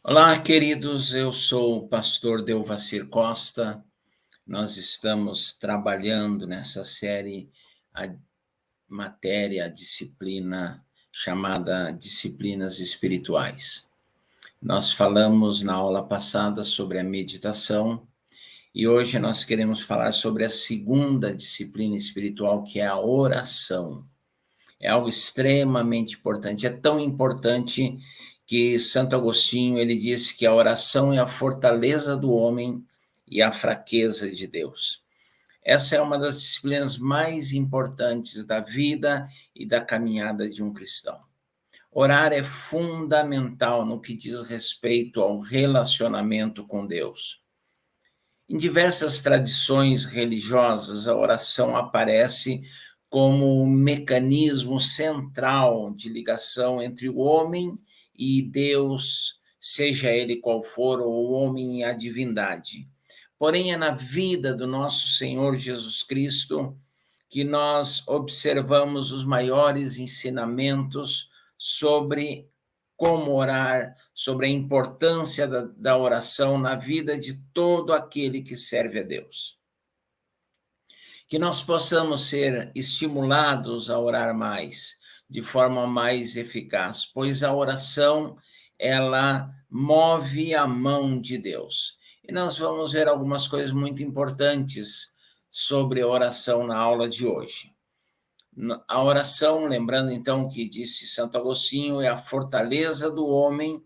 Olá, queridos, eu sou o pastor Delvacir Costa. Nós estamos trabalhando nessa série a matéria, a disciplina chamada Disciplinas Espirituais. Nós falamos na aula passada sobre a meditação e hoje nós queremos falar sobre a segunda disciplina espiritual, que é a oração. É algo extremamente importante, é tão importante que Santo Agostinho ele disse que a oração é a fortaleza do homem e a fraqueza de Deus. Essa é uma das disciplinas mais importantes da vida e da caminhada de um cristão. Orar é fundamental no que diz respeito ao relacionamento com Deus. Em diversas tradições religiosas, a oração aparece como um mecanismo central de ligação entre o homem e Deus, seja ele qual for, ou o homem e a divindade. Porém, é na vida do nosso Senhor Jesus Cristo que nós observamos os maiores ensinamentos sobre como orar, sobre a importância da oração na vida de todo aquele que serve a Deus. Que nós possamos ser estimulados a orar mais, de forma mais eficaz, pois a oração, ela move a mão de Deus. E nós vamos ver algumas coisas muito importantes sobre a oração na aula de hoje. A oração, lembrando então que disse Santo Agostinho, é a fortaleza do homem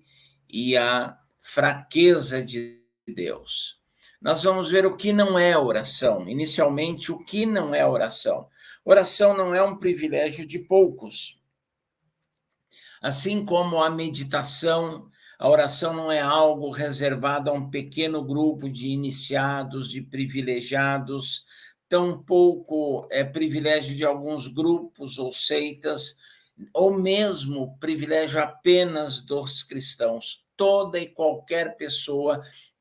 e a fraqueza de Deus. Nós vamos ver o que não é oração. Inicialmente, o que não é oração. Oração não é um privilégio de poucos. Assim como a meditação, a oração não é algo reservado a um pequeno grupo de iniciados, de privilegiados, tampouco é privilégio de alguns grupos ou seitas, ou mesmo privilégio apenas dos cristãos. Toda e qualquer pessoa,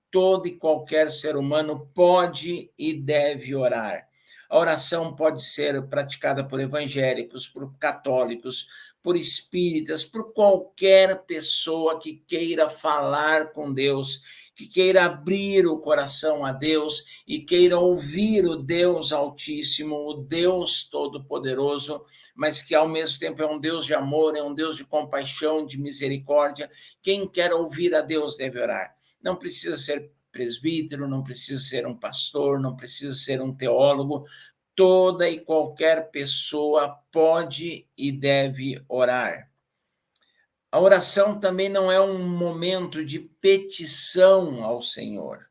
todo e qualquer ser humano pode e deve orar. A oração pode ser praticada por evangélicos, por católicos, por espíritas, por qualquer pessoa que queira falar com Deus, que queira abrir o coração a Deus e queira ouvir o Deus Altíssimo, o Deus Todo-Poderoso, mas que ao mesmo tempo é um Deus de amor, é um Deus de compaixão, de misericórdia. Quem quer ouvir a Deus deve orar. Não precisa ser presbítero, não precisa ser um pastor, não precisa ser um teólogo. Toda e qualquer pessoa pode e deve orar. A oração também não é um momento de petição ao Senhor.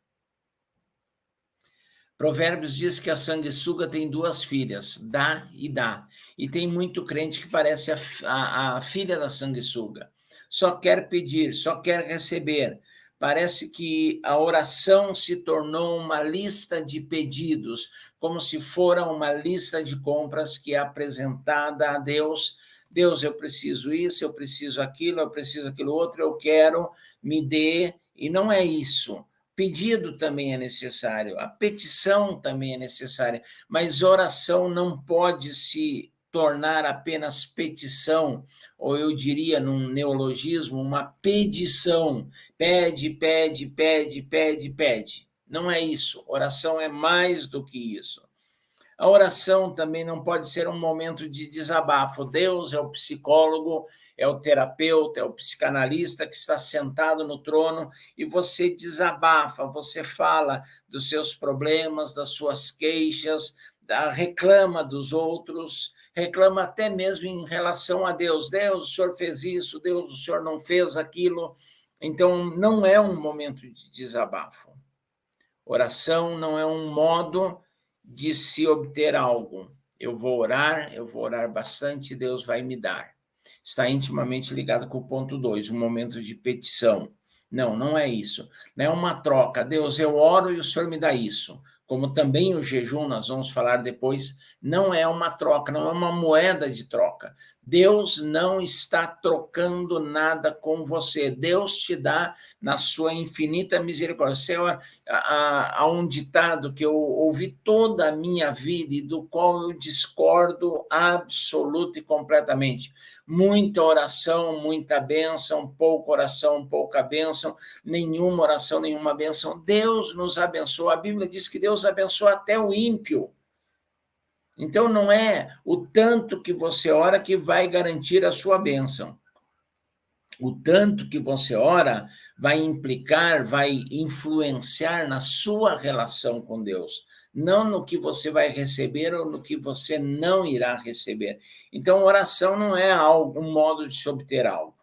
Provérbios diz que a sanguessuga tem duas filhas, dá e dá. E tem muito crente que parece a filha da sanguessuga. Só quer pedir, só quer receber. Parece que a oração se tornou uma lista de pedidos, como se fora uma lista de compras que é apresentada a Deus. Deus, eu preciso isso, eu preciso aquilo outro, eu quero, me dê. E não é isso. Pedido também é necessário, a petição também é necessária, mas oração não pode se tornar apenas petição, ou eu diria num neologismo, uma pedição. Pede, pede, pede, pede, pede. Não é isso. Oração é mais do que isso. A oração também não pode ser um momento de desabafo. Deus é o psicólogo, é o terapeuta, é o psicanalista que está sentado no trono e você desabafa, você fala dos seus problemas, das suas queixas, reclama dos outros, reclama até mesmo em relação a Deus. Deus, o Senhor fez isso, Deus, o Senhor não fez aquilo. Então, não é um momento de desabafo. Oração não é um modo de se obter algo. Eu vou orar bastante, Deus vai me dar. Está intimamente ligado com o ponto 2, um momento de petição. Não, não é isso. Não é uma troca. Deus, eu oro e o Senhor me dá isso. como também o jejum, nós vamos falar depois, não é uma troca, não é uma moeda de troca. Deus não está trocando nada com você. Deus te dá na sua infinita misericórdia. Senhor, há um ditado que eu ouvi toda a minha vida e do qual eu discordo absoluta e completamente. Muita oração, muita bênção, pouca oração, pouca bênção, nenhuma oração, nenhuma bênção. Deus nos abençoa. A Bíblia diz que Deus abençoa até o ímpio. Então, não é o tanto que você ora que vai garantir a sua bênção. O tanto que você ora vai implicar, vai influenciar na sua relação com Deus, não no que você vai receber ou no que você não irá receber. Então, oração não é um modo de se obter algo.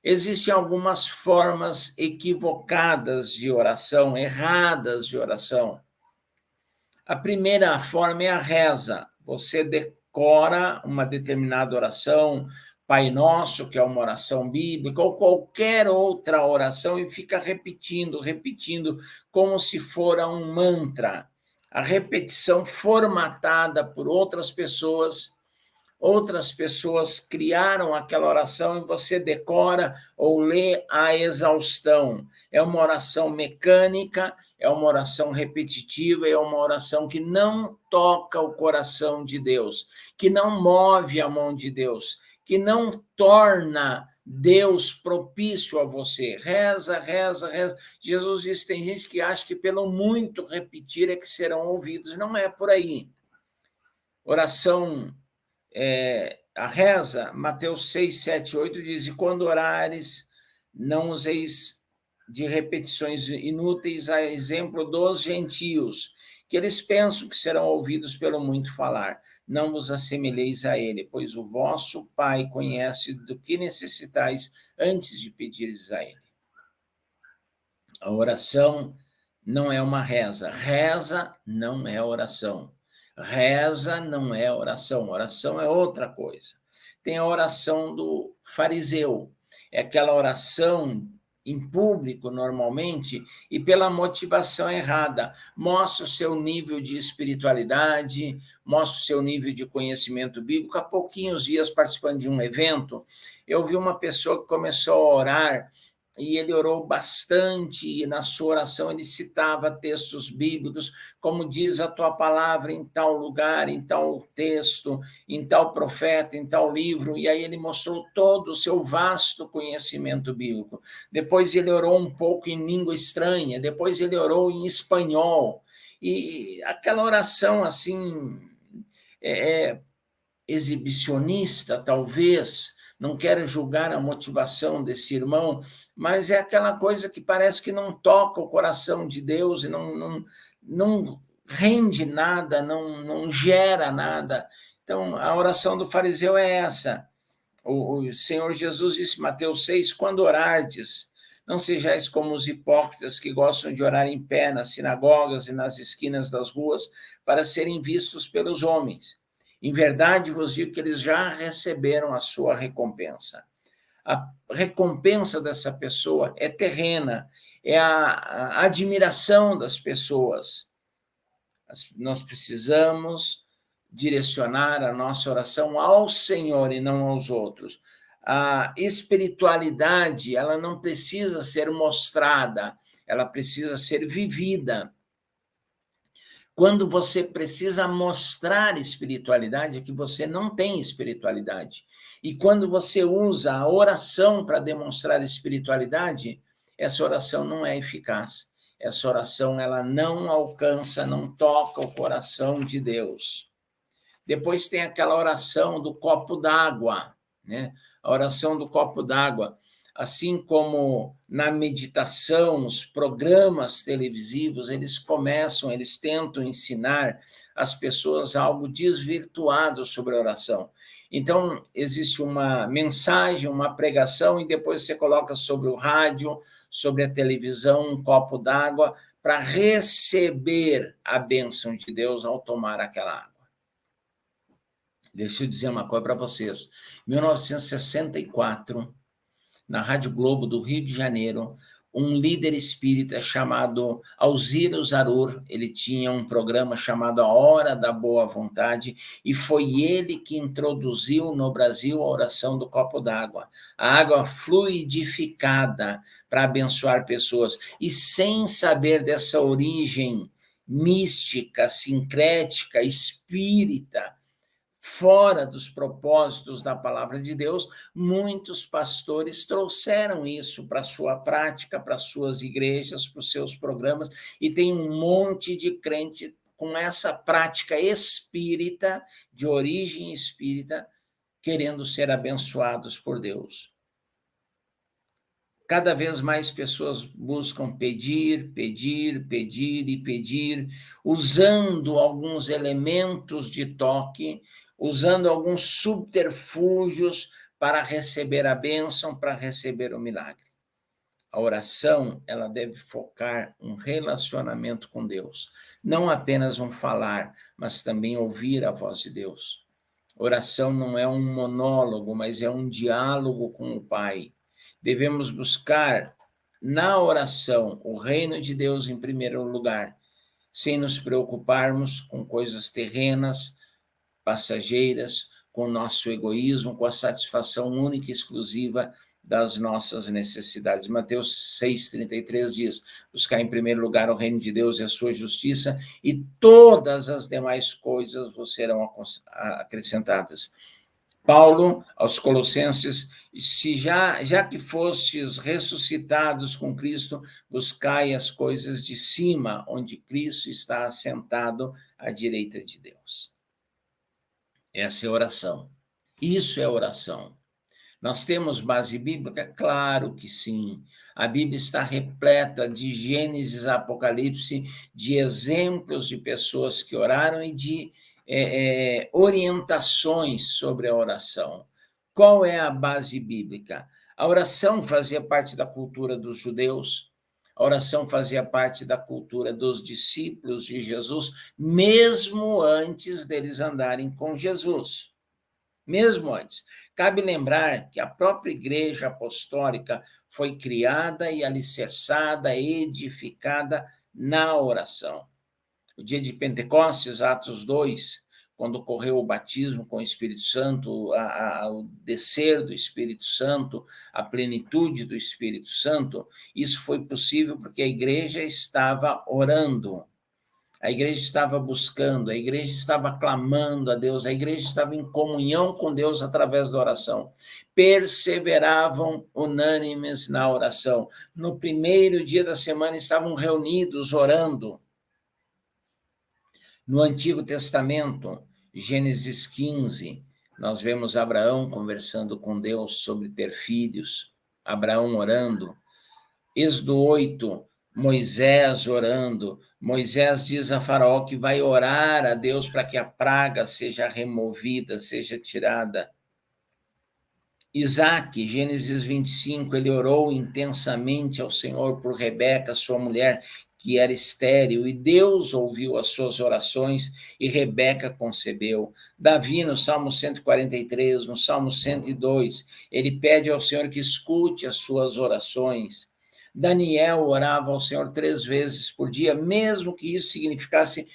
Existem algumas formas equivocadas de oração, erradas de oração. A primeira forma é a reza. Você decora uma determinada oração, Pai Nosso, que é uma oração bíblica, ou qualquer outra oração, e fica repetindo, como se fora um mantra. A repetição formatada por outras pessoas criaram aquela oração e você decora ou lê a exaustão. É uma oração mecânica, é uma oração repetitiva, é uma oração que não toca o coração de Deus, que não move a mão de Deus, que não torna Deus propício a você. Reza, reza, reza. Jesus disse, tem gente que acha que pelo muito repetir é que serão ouvidos. Não é por aí. Oração, a reza, Mateus 6, 7, 8 diz, e quando orares, não useis de repetições inúteis, a exemplo dos gentios, que eles pensam que serão ouvidos pelo muito falar. Não vos assemelheis a ele, pois o vosso Pai conhece do que necessitais antes de pedires a ele. A oração não é uma reza. Reza não é oração. Reza não é oração. Oração é outra coisa. Tem a oração do fariseu. É aquela oração em público, normalmente, e pela motivação errada. Mostra o seu nível de espiritualidade, mostra o seu nível de conhecimento bíblico. Há pouquinhos dias, participando de um evento, eu vi uma pessoa que começou a orar, e ele orou bastante, e na sua oração ele citava textos bíblicos, como diz a tua palavra em tal lugar, em tal texto, em tal profeta, em tal livro, e aí ele mostrou todo o seu vasto conhecimento bíblico. Depois ele orou um pouco em língua estranha, depois ele orou em espanhol, e aquela oração assim, exibicionista, talvez. Não quero julgar a motivação desse irmão, mas é aquela coisa que parece que não toca o coração de Deus e não rende nada, não gera nada. Então, a oração do fariseu é essa. O Senhor Jesus disse, Mateus 6, quando orardes, não sejais como os hipócritas que gostam de orar em pé nas sinagogas e nas esquinas das ruas para serem vistos pelos homens. Em verdade vos digo que eles já receberam a sua recompensa. A recompensa dessa pessoa é terrena, é a admiração das pessoas. Nós precisamos direcionar a nossa oração ao Senhor e não aos outros. A espiritualidade, ela não precisa ser mostrada, ela precisa ser vivida. Quando você precisa mostrar espiritualidade, é que você não tem espiritualidade. E quando você usa a oração para demonstrar espiritualidade, essa oração não é eficaz. Essa oração, ela não alcança, não toca o coração de Deus. Depois tem aquela oração do copo d'água, né? A oração do copo d'água. Assim como na meditação, os programas televisivos, eles tentam ensinar as pessoas algo desvirtuado sobre a oração. Então, existe uma mensagem, uma pregação, e depois você coloca sobre o rádio, sobre a televisão, um copo d'água, para receber a bênção de Deus ao tomar aquela água. Deixa eu dizer uma coisa para vocês. Em 1964, na Rádio Globo do Rio de Janeiro, um líder espírita chamado Alzira Zarur. Ele tinha um programa chamado A Hora da Boa Vontade, e foi ele que introduziu no Brasil a oração do copo d'água, a água fluidificada para abençoar pessoas. E sem saber dessa origem mística, sincrética, espírita, fora dos propósitos da palavra de Deus, muitos pastores trouxeram isso para a sua prática, para as suas igrejas, para os seus programas, e tem um monte de crente com essa prática espírita, de origem espírita, querendo ser abençoados por Deus. Cada vez mais pessoas buscam pedir, usando alguns elementos de toque, usando alguns subterfúgios para receber a bênção, para receber o milagre. A oração, ela deve focar um relacionamento com Deus, não apenas um falar, mas também ouvir a voz de Deus. Oração não é um monólogo, mas é um diálogo com o Pai. Devemos buscar na oração o reino de Deus em primeiro lugar, sem nos preocuparmos com coisas terrenas, passageiras, com o nosso egoísmo, com a satisfação única e exclusiva das nossas necessidades. Mateus 6,33 diz: buscar em primeiro lugar o reino de Deus e a sua justiça, e todas as demais coisas vos serão acrescentadas. Paulo, aos Colossenses: se já que fostes ressuscitados com Cristo, buscai as coisas de cima, onde Cristo está assentado à direita de Deus. Essa é oração. Isso é oração. Nós temos base bíblica? Claro que sim. A Bíblia está repleta de Gênesis a Apocalipse, de exemplos de pessoas que oraram e de orientações sobre a oração. Qual é a base bíblica? A oração fazia parte da cultura dos judeus, a oração fazia parte da cultura dos discípulos de Jesus, mesmo antes deles andarem com Jesus. Mesmo antes. Cabe lembrar que a própria Igreja Apostólica foi criada e alicerçada, edificada na oração. O dia de Pentecostes, Atos 2, quando ocorreu o batismo com o Espírito Santo, o descer do Espírito Santo, a plenitude do Espírito Santo, isso foi possível porque a igreja estava orando. A igreja estava buscando, a igreja estava clamando a Deus, a igreja estava em comunhão com Deus através da oração. Perseveravam unânimes na oração. No primeiro dia da semana estavam reunidos orando. No Antigo Testamento, Gênesis 15, nós vemos Abraão conversando com Deus sobre ter filhos, Abraão orando. Êxodo 8, Moisés orando. Moisés diz a Faraó que vai orar a Deus para que a praga seja removida, seja tirada. Isaac, Gênesis 25, ele orou intensamente ao Senhor por Rebeca, sua mulher, que era estéril, e Deus ouviu as suas orações e Rebeca concebeu. Davi, no Salmo 143, no Salmo 102, ele pede ao Senhor que escute as suas orações. Daniel orava ao Senhor 3 vezes por dia, mesmo que isso significasse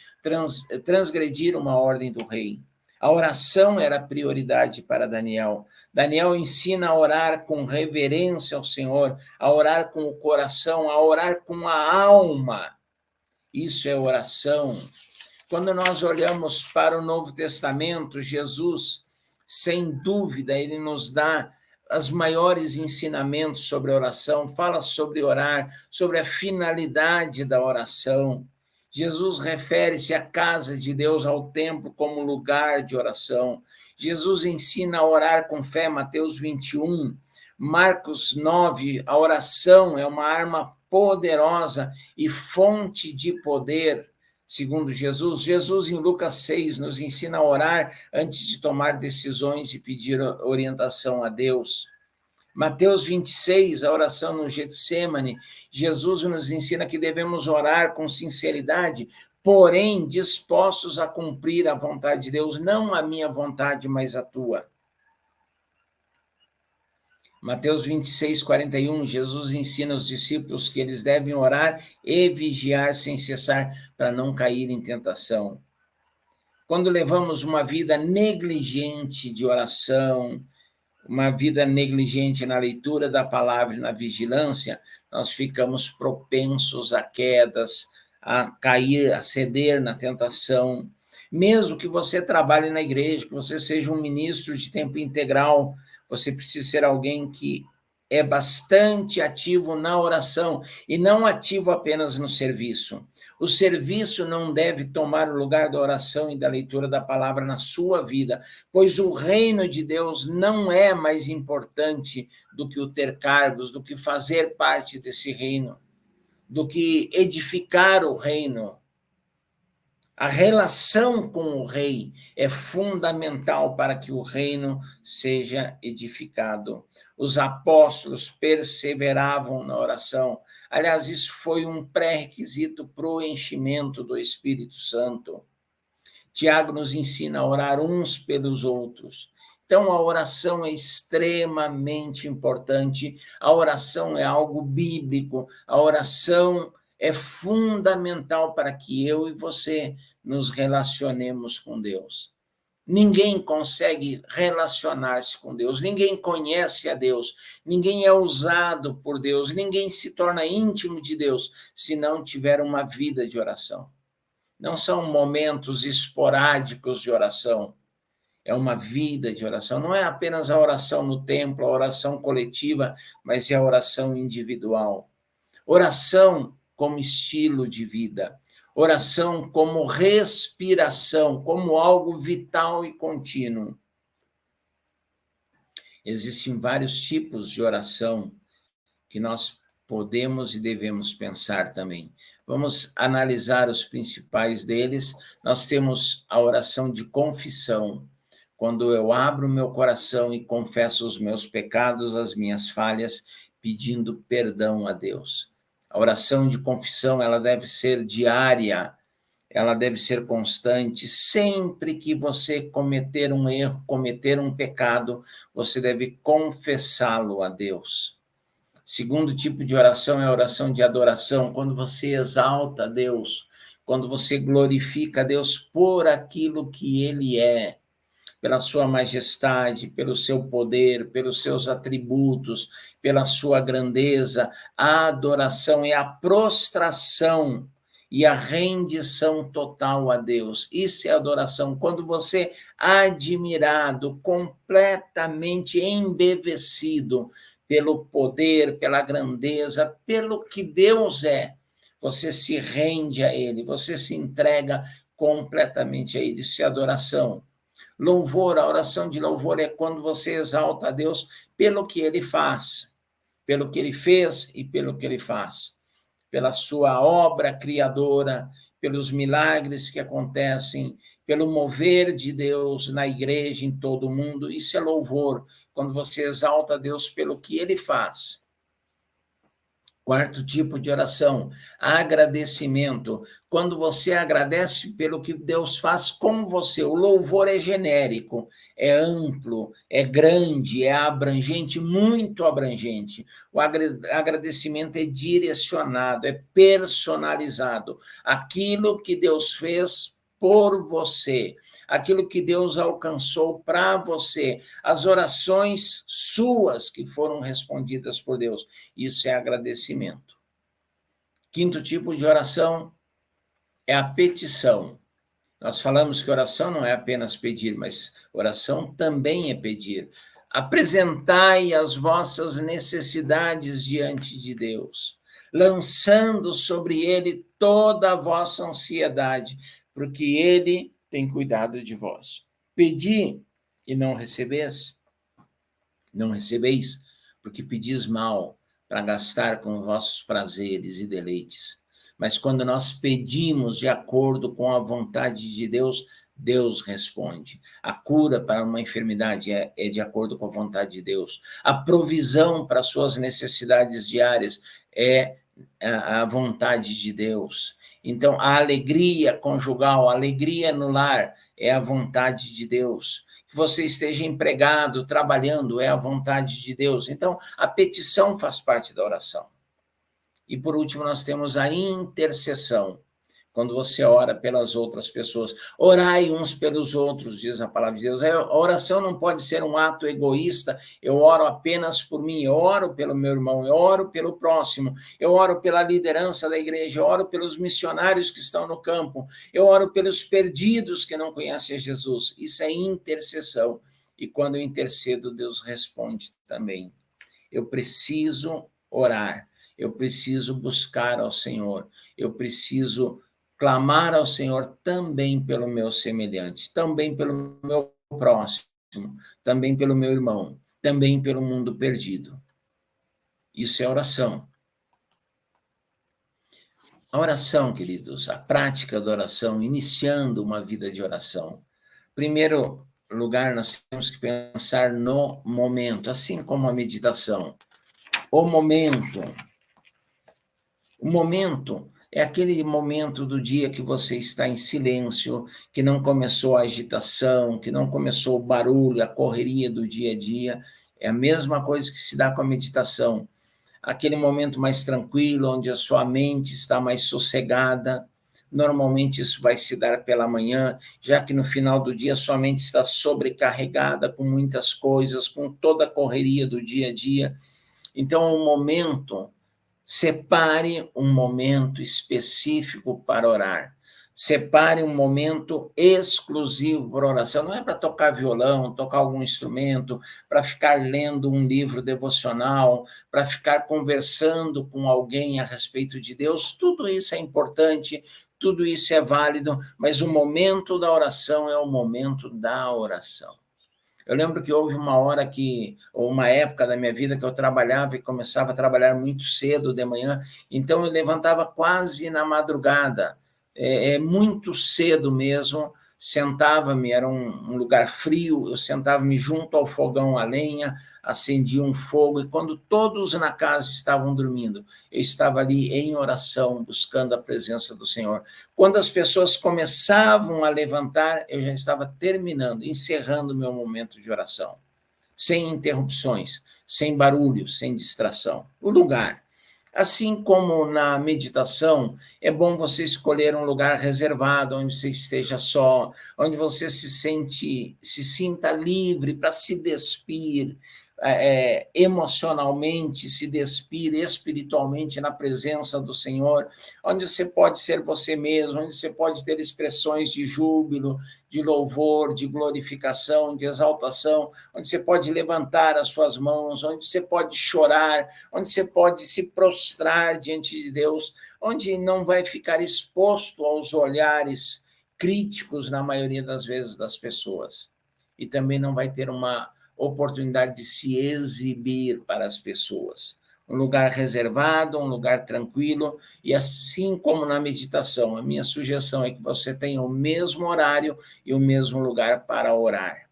transgredir uma ordem do rei. A oração era prioridade para Daniel. Daniel ensina a orar com reverência ao Senhor, a orar com o coração, a orar com a alma. Isso é oração. Quando nós olhamos para o Novo Testamento, Jesus, sem dúvida, ele nos dá os maiores ensinamentos sobre a oração, fala sobre orar, sobre a finalidade da oração. Jesus refere-se à casa de Deus, ao templo, como lugar de oração. Jesus ensina a orar com fé, Mateus 21. Marcos 9, a oração é uma arma poderosa e fonte de poder, segundo Jesus. Jesus, em Lucas 6, nos ensina a orar antes de tomar decisões e pedir orientação a Deus. Mateus 26, a oração no Getsêmani, Jesus nos ensina que devemos orar com sinceridade, porém dispostos a cumprir a vontade de Deus, não a minha vontade, mas a tua. Mateus 26, 41, Jesus ensina os discípulos que eles devem orar e vigiar sem cessar para não cair em tentação. Quando levamos uma vida negligente de oração, uma vida negligente na leitura da palavra e na vigilância, nós ficamos propensos a quedas, a cair, a ceder na tentação. Mesmo que você trabalhe na igreja, que você seja um ministro de tempo integral, você precisa ser alguém que é bastante ativo na oração e não ativo apenas no serviço. O serviço não deve tomar o lugar da oração e da leitura da palavra na sua vida, pois o reino de Deus não é mais importante do que o ter cargos, do que fazer parte desse reino, do que edificar o reino. A relação com o rei é fundamental para que o reino seja edificado. Os apóstolos perseveravam na oração. Aliás, isso foi um pré-requisito para o enchimento do Espírito Santo. Tiago nos ensina a orar uns pelos outros. Então, a oração é extremamente importante, a oração é algo bíblico, a oração é fundamental para que eu e você nos relacionemos com Deus. Ninguém consegue relacionar-se com Deus, ninguém conhece a Deus, ninguém é usado por Deus, ninguém se torna íntimo de Deus se não tiver uma vida de oração. Não são momentos esporádicos de oração, é uma vida de oração. Não é apenas a oração no templo, a oração coletiva, mas é a oração individual. Oração como estilo de vida, oração como respiração, como algo vital e contínuo. Existem vários tipos de oração que nós podemos e devemos pensar também. Vamos analisar os principais deles. Nós temos a oração de confissão, quando eu abro meu coração e confesso os meus pecados, as minhas falhas, pedindo perdão a Deus. A oração de confissão, ela deve ser diária, ela deve ser constante. Sempre que você cometer um erro, cometer um pecado, você deve confessá-lo a Deus. Segundo tipo de oração é a oração de adoração, quando você exalta a Deus, quando você glorifica a Deus por aquilo que Ele é, pela sua majestade, pelo seu poder, pelos seus atributos, pela sua grandeza. A adoração é a prostração e a rendição total a Deus. Isso é adoração. Quando você, admirado, completamente embevecido pelo poder, pela grandeza, pelo que Deus é, você se rende a Ele, você se entrega completamente a Ele. Isso é adoração. Louvor, a oração de louvor é quando você exalta a Deus pelo que Ele faz, pelo que Ele fez e pelo que Ele faz, pela sua obra criadora, pelos milagres que acontecem, pelo mover de Deus na igreja, em todo o mundo. Isso é louvor, quando você exalta a Deus pelo que Ele faz. Quarto tipo de oração, agradecimento. Quando você agradece pelo que Deus faz com você. O louvor é genérico, é amplo, é grande, é abrangente, muito abrangente. O agradecimento é direcionado, é personalizado. Aquilo que Deus fez por você, aquilo que Deus alcançou para você, as orações suas que foram respondidas por Deus. Isso é agradecimento. Quinto tipo de oração é a petição. Nós falamos que oração não é apenas pedir, mas oração também é pedir. Apresentai as vossas necessidades diante de Deus, lançando sobre Ele toda a vossa ansiedade, porque Ele tem cuidado de vós. Pedi e não recebeis, porque pedis mal, para gastar com vossos prazeres e deleites. Mas quando nós pedimos de acordo com a vontade de Deus, Deus responde. A cura para uma enfermidade é de acordo com a vontade de Deus. A provisão para suas necessidades diárias é a vontade de Deus. Então, a alegria conjugal, a alegria no lar é a vontade de Deus. que você esteja empregado, trabalhando, é a vontade de Deus. Então, a petição faz parte da oração. E por último, nós temos a intercessão. Quando você ora pelas outras pessoas, orai uns pelos outros, diz a palavra de Deus. A oração não pode ser um ato egoísta, eu oro apenas por mim, eu oro pelo meu irmão, eu oro pelo próximo, eu oro pela liderança da igreja, eu oro pelos missionários que estão no campo, eu oro pelos perdidos que não conhecem Jesus. Isso é intercessão. E quando eu intercedo, Deus responde também. Eu preciso orar, eu preciso buscar ao Senhor, eu preciso clamar ao Senhor também pelo meu semelhante, também pelo meu próximo, também pelo meu irmão, também pelo mundo perdido. Isso é oração. A oração, queridos, a prática da oração, iniciando uma vida de oração. Primeiro lugar, nós temos que pensar no momento, assim como a meditação. O momento. O momento é aquele momento do dia que você está em silêncio, que não começou a agitação, que não começou o barulho, a correria do dia a dia. É a mesma coisa que se dá com a meditação. Aquele momento mais tranquilo, onde a sua mente está mais sossegada. Normalmente isso vai se dar pela manhã, já que no final do dia a sua mente está sobrecarregada com muitas coisas, com toda a correria do dia a dia. Então, o momento... Separe um momento específico para orar. Separe um momento exclusivo para oração. Não é para tocar violão, tocar algum instrumento, para ficar lendo um livro devocional, para ficar conversando com alguém a respeito de Deus. Tudo isso é importante, tudo isso é válido, mas o momento da oração é o momento da oração. Eu lembro que houve uma época da minha vida que eu trabalhava e começava a trabalhar muito cedo de manhã, então eu levantava quase na madrugada, muito cedo mesmo, sentava-me, era um lugar frio, eu sentava-me junto ao fogão a lenha, acendia um fogo, e quando todos na casa estavam dormindo, eu estava ali em oração, buscando a presença do Senhor. Quando as pessoas começavam a levantar, eu já estava terminando, encerrando o meu momento de oração, sem interrupções, sem barulho, sem distração. O lugar. Assim como na meditação, é bom você escolher um lugar reservado, onde você esteja só, onde você se sinta livre para se despir, emocionalmente, se despir espiritualmente na presença do Senhor, onde você pode ser você mesmo, onde você pode ter expressões de júbilo, de louvor, de glorificação, de exaltação, onde você pode levantar as suas mãos, onde você pode chorar, onde você pode se prostrar diante de Deus, onde não vai ficar exposto aos olhares críticos, na maioria das vezes, das pessoas. E também não vai ter uma oportunidade de se exibir para as pessoas. Um lugar reservado, um lugar tranquilo, e assim como na meditação, a minha sugestão é que você tenha o mesmo horário e o mesmo lugar para orar.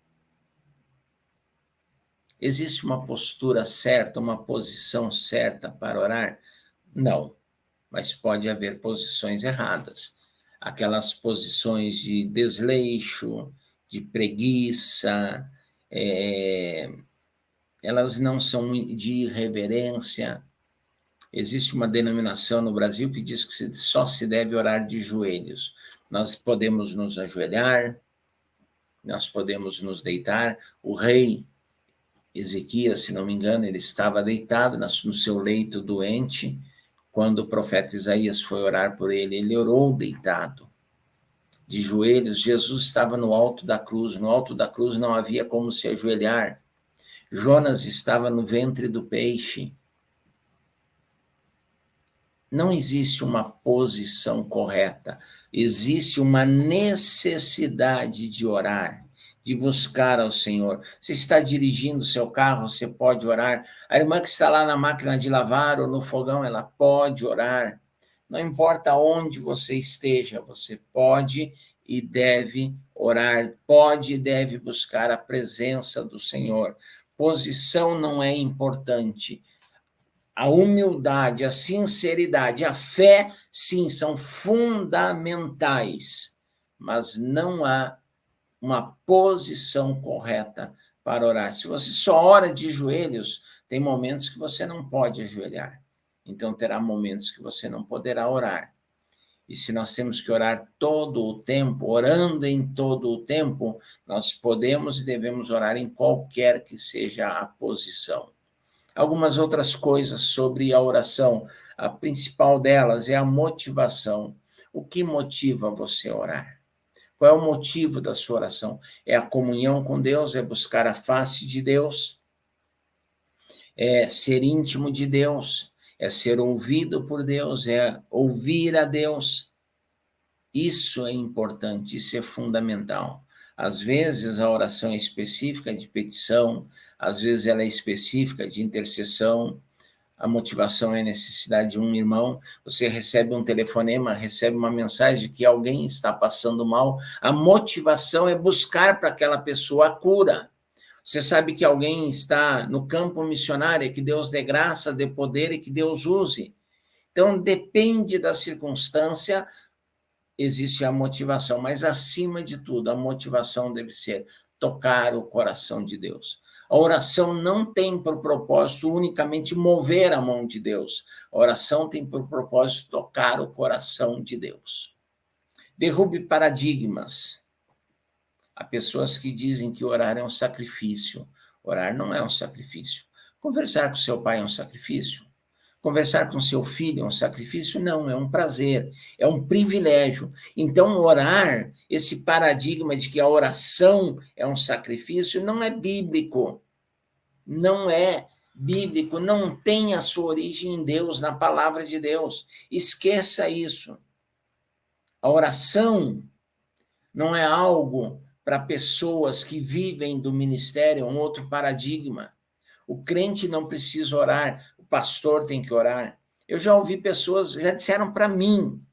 Existe uma postura certa, uma posição certa para orar? Não, mas pode haver posições erradas. Aquelas posições de desleixo, de preguiça, elas não são de irreverência. Existe uma denominação no Brasil que diz que só se deve orar de joelhos. Nós podemos nos ajoelhar, nós podemos nos deitar. O rei Ezequias, se não me engano, ele estava deitado no seu leito doente, quando o profeta Isaías foi orar por ele, ele orou deitado, de joelhos. Jesus estava no alto da cruz não havia como se ajoelhar. Jonas estava no ventre do peixe. Não existe uma posição correta, existe uma necessidade de orar, de buscar ao Senhor. Você está dirigindo o seu carro, você pode orar. A irmã que está lá na máquina de lavar ou no fogão, ela pode orar. Não importa onde você esteja, você pode e deve orar, pode e deve buscar a presença do Senhor. Posição não é importante. A humildade, a sinceridade, a fé, sim, são fundamentais, mas não há uma posição correta para orar. Se você só ora de joelhos, tem momentos que você não pode ajoelhar. Então, terá momentos que você não poderá orar. E se nós temos que orar todo o tempo, orando em todo o tempo, nós podemos e devemos orar em qualquer que seja a posição. Algumas outras coisas sobre a oração. A principal delas é a motivação. O que motiva você a orar? Qual é o motivo da sua oração? É a comunhão com Deus? É buscar a face de Deus? É ser íntimo de Deus? É ser ouvido por Deus? É ouvir a Deus? Isso é importante, isso é fundamental. Às vezes a oração é específica de petição, às vezes ela é específica de intercessão, a motivação é a necessidade de um irmão, você recebe um telefonema, recebe uma mensagem que alguém está passando mal, a motivação é buscar para aquela pessoa a cura. Você sabe que alguém está no campo missionário, que Deus dê graça, dê poder e que Deus use. Então, depende da circunstância, existe a motivação, mas acima de tudo, a motivação deve ser tocar o coração de Deus. A oração não tem por propósito unicamente mover a mão de Deus. A oração tem por propósito tocar o coração de Deus. Derrube paradigmas. Há pessoas que dizem que orar é um sacrifício. Orar não é um sacrifício. Conversar com seu pai é um sacrifício? Conversar com seu filho é um sacrifício? Não, é um prazer, é um privilégio. Então, orar, esse paradigma de que a oração é um sacrifício, não é bíblico. Não é bíblico, não tem a sua origem em Deus, na palavra de Deus. Esqueça isso. A oração não é algo para pessoas que vivem do ministério, é um outro paradigma. O crente não precisa orar, o pastor tem que orar. Eu já ouvi pessoas, já disseram para mim,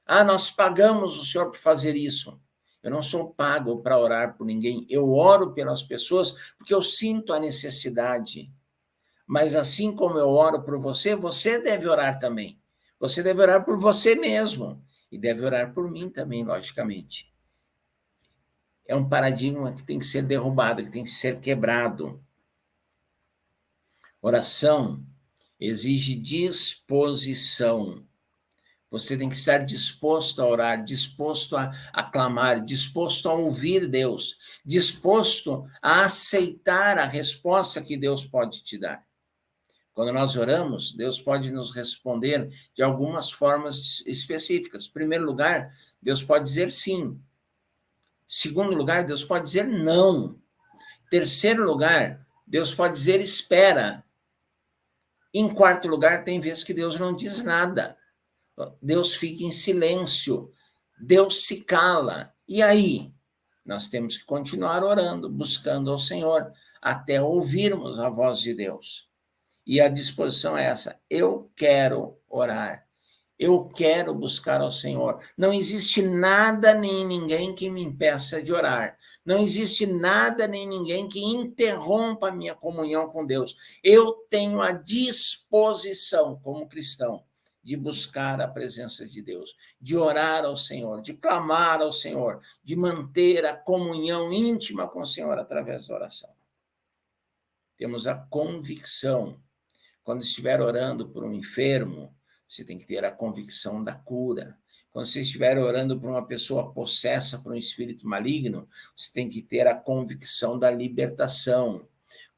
nós pagamos o senhor por fazer isso. Eu não sou pago para orar por ninguém, eu oro pelas pessoas porque eu sinto a necessidade. Mas assim como eu oro por você, você deve orar também. Você deve orar por você mesmo e deve orar por mim também, logicamente. É um paradigma que tem que ser derrubado, que tem que ser quebrado. Oração exige disposição. Você tem que estar disposto a orar, disposto a clamar, disposto a ouvir Deus, disposto a aceitar a resposta que Deus pode te dar. Quando nós oramos, Deus pode nos responder de algumas formas específicas. Em primeiro lugar, Deus pode dizer sim. Em segundo lugar, Deus pode dizer não. Em terceiro lugar, Deus pode dizer espera. Em quarto lugar, tem vezes que Deus não diz nada. Deus fica em silêncio. Deus se cala. E aí? Nós temos que continuar orando, buscando ao Senhor, até ouvirmos a voz de Deus. E a disposição é essa. Eu quero orar. Eu quero buscar ao Senhor. Não existe nada nem ninguém que me impeça de orar. Não existe nada nem ninguém que interrompa a minha comunhão com Deus. Eu tenho a disposição, como cristão, de buscar a presença de Deus, de orar ao Senhor, de clamar ao Senhor, de manter a comunhão íntima com o Senhor através da oração. Temos a convicção. Quando estiver orando por um enfermo, você tem que ter a convicção da cura. Quando você estiver orando por uma pessoa possessa por um espírito maligno, você tem que ter a convicção da libertação.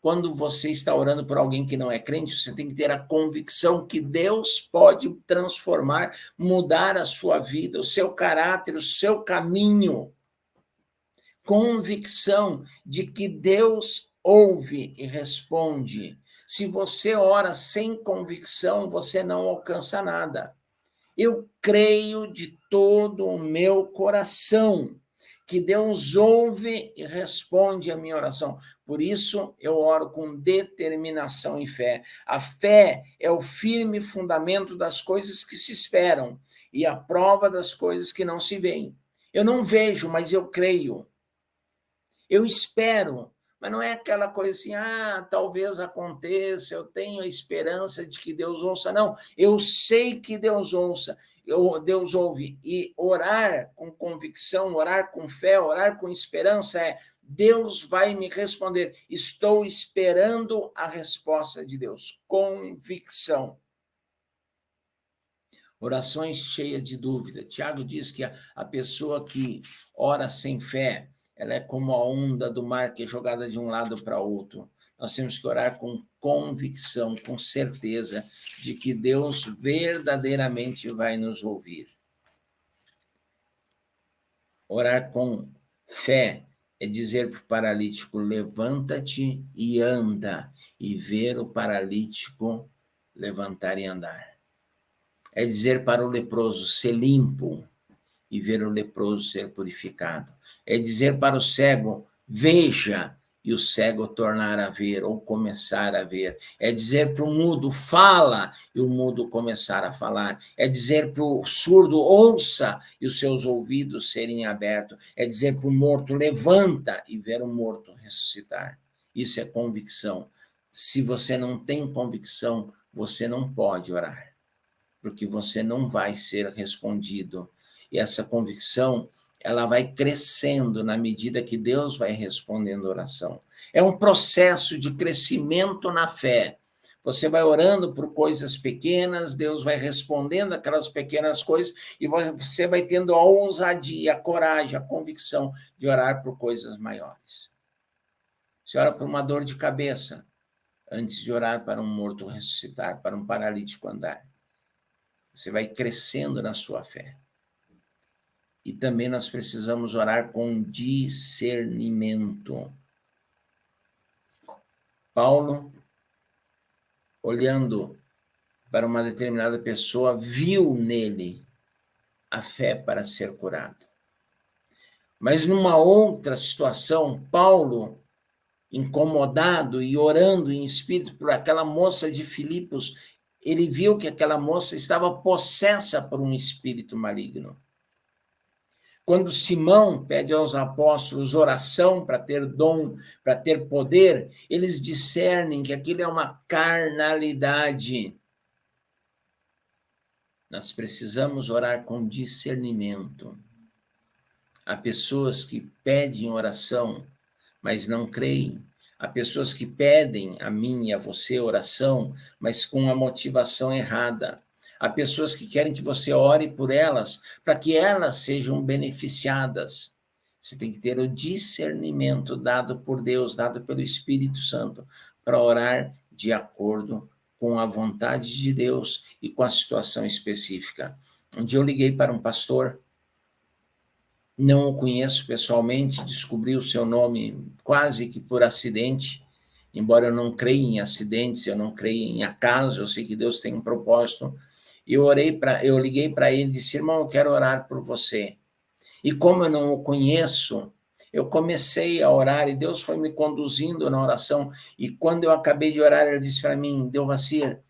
Quando você está orando por alguém que não é crente, você tem que ter a convicção que Deus pode transformar, mudar a sua vida, o seu caráter, o seu caminho. Convicção de que Deus ouve e responde. Se você ora sem convicção, você não alcança nada. Eu creio de todo o meu coração que Deus ouve e responde a minha oração. Por isso, eu oro com determinação e fé. A fé é o firme fundamento das coisas que se esperam e a prova das coisas que não se veem. Eu não vejo, mas eu creio. Eu espero, Mas não é aquela coisa assim, talvez aconteça, eu tenho a esperança de que Deus ouça. Não, eu sei que Deus ouça, Deus ouve. E orar com convicção, orar com fé, orar com esperança Deus vai me responder. Estou esperando a resposta de Deus. Convicção. Orações cheias de dúvida. Tiago diz que a pessoa que ora sem fé, ela é como a onda do mar que é jogada de um lado para outro. Nós temos que orar com convicção, com certeza de que Deus verdadeiramente vai nos ouvir. Orar com fé é dizer para o paralítico, levanta-te e anda, e ver o paralítico levantar e andar. É dizer para o leproso ser limpo e ver o leproso ser purificado. É dizer para o cego, veja, e o cego tornar a ver ou começar a ver. É dizer para o mudo, fala, e o mudo começar a falar. É dizer para o surdo, ouça, e os seus ouvidos serem abertos. É dizer para o morto, levanta, e ver o morto ressuscitar. Isso é convicção. Se você não tem convicção, você não pode orar, porque você não vai ser respondido. E essa convicção, ela vai crescendo na medida que Deus vai respondendo a oração. É um processo de crescimento na fé. Você vai orando por coisas pequenas, Deus vai respondendo aquelas pequenas coisas, e você vai tendo a ousadia, a coragem, a convicção de orar por coisas maiores. Você ora por uma dor de cabeça, antes de orar para um morto ressuscitar, para um paralítico andar. Você vai crescendo na sua fé. E também nós precisamos orar com discernimento. Paulo, olhando para uma determinada pessoa, viu nele a fé para ser curado. Mas numa outra situação, Paulo, incomodado e orando em espírito por aquela moça de Filipos, ele viu que aquela moça estava possessa por um espírito maligno. Quando Simão pede aos apóstolos oração para ter dom, para ter poder, eles discernem que aquilo é uma carnalidade. Nós precisamos orar com discernimento. Há pessoas que pedem oração, mas não creem. Há pessoas que pedem a mim e a você oração, mas com a motivação errada. Há pessoas que querem que você ore por elas, para que elas sejam beneficiadas. Você tem que ter o discernimento dado por Deus, dado pelo Espírito Santo, para orar de acordo com a vontade de Deus e com a situação específica. Um dia eu liguei para um pastor, não o conheço pessoalmente, descobri o seu nome quase que por acidente, embora eu não creia em acidentes, eu não creia em acaso, eu sei que Deus tem um propósito. Eu liguei para ele e disse, irmão, eu quero orar por você. E como eu não o conheço, eu comecei a orar e Deus foi me conduzindo na oração. E quando eu acabei de orar, ele disse para mim, Delvacir,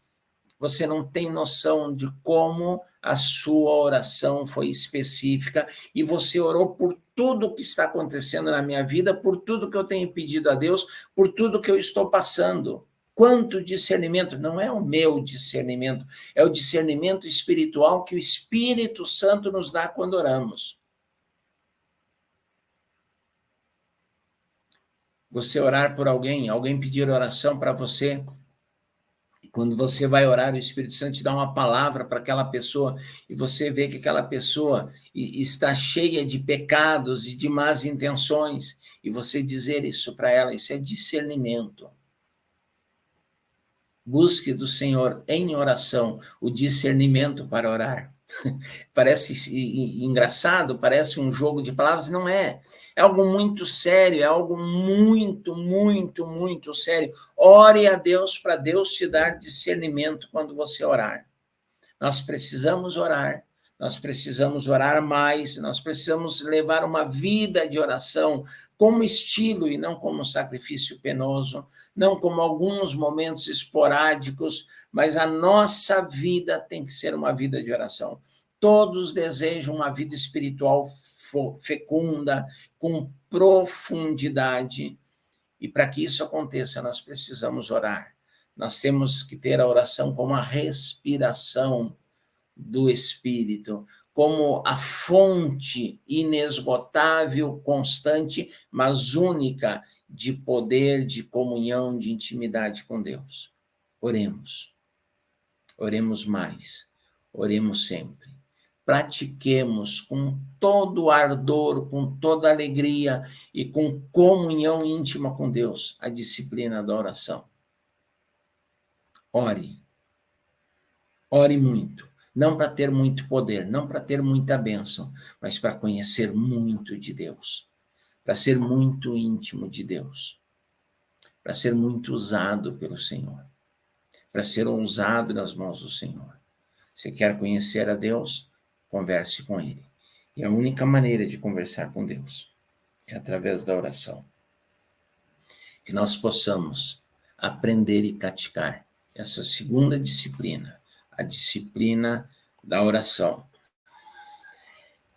você não tem noção de como a sua oração foi específica e você orou por tudo o que está acontecendo na minha vida, por tudo que eu tenho pedido a Deus, por tudo que eu estou passando. Quanto discernimento, não é o meu discernimento, é o discernimento espiritual que o Espírito Santo nos dá quando oramos. Você orar por alguém, alguém pedir oração para você, quando você vai orar, o Espírito Santo te dá uma palavra para aquela pessoa e você vê que aquela pessoa está cheia de pecados e de más intenções, e você dizer isso para ela, isso é discernimento. Busque do Senhor em oração o discernimento para orar. Parece engraçado, parece um jogo de palavras, não é. É algo muito sério, é algo muito, muito, muito sério. Ore a Deus para Deus te dar discernimento quando você orar. Nós precisamos orar mais, nós precisamos levar uma vida de oração como estilo e não como um sacrifício penoso, não como alguns momentos esporádicos, mas a nossa vida tem que ser uma vida de oração. Todos desejam uma vida espiritual fecunda, com profundidade, E para que isso aconteça, nós precisamos orar. Nós temos que ter a oração como a respiração do Espírito, como a fonte inesgotável, constante, mas única de poder, de comunhão, de intimidade com Deus. Oremos. Oremos mais. Oremos sempre. Pratiquemos com todo ardor, com toda alegria e com comunhão íntima com Deus a disciplina da oração. Ore. Ore muito. Não para ter muito poder, não para ter muita bênção, mas para conhecer muito de Deus, para ser muito íntimo de Deus, para ser muito usado pelo Senhor, para ser usado nas mãos do Senhor. Você quer conhecer a Deus? Converse com Ele. E a única maneira de conversar com Deus é através da oração. Que nós possamos aprender e praticar essa segunda disciplina, a disciplina da oração,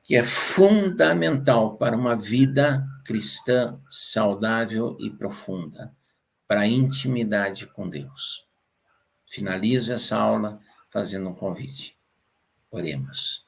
que é fundamental para uma vida cristã saudável e profunda, para a intimidade com Deus. Finalizo essa aula fazendo um convite. Oremos.